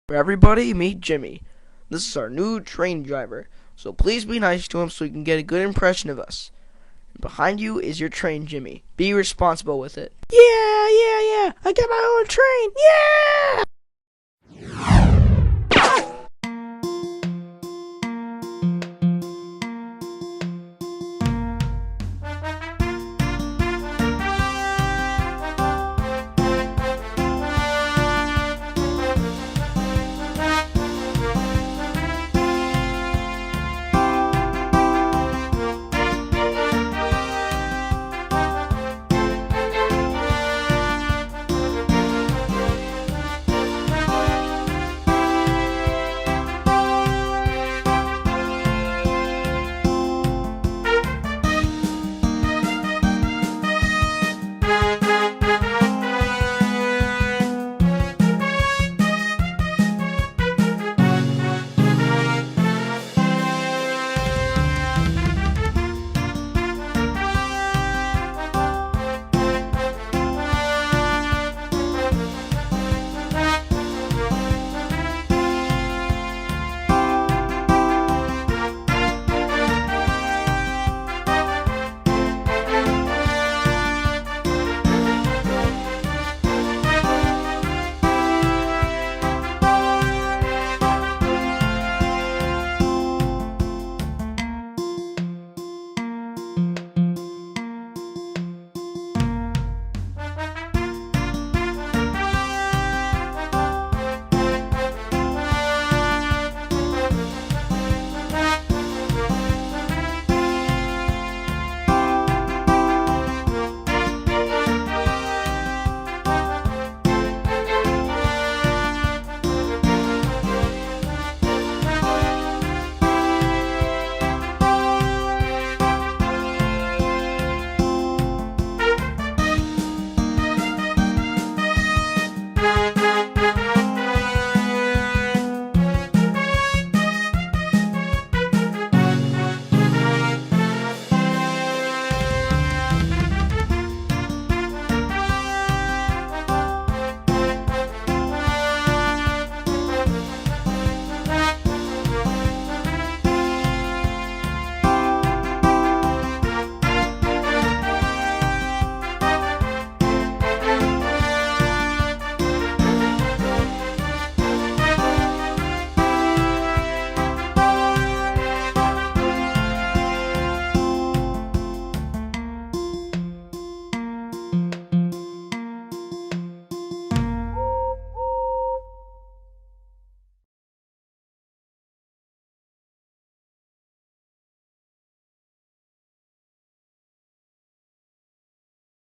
Everybody, meet Jimmy. This is our new train driver, so please be nice to him so he can get a good impression of us. Behind you is your train, Jimmy. Be responsible with it. Yeah. I got my own train. Yeah!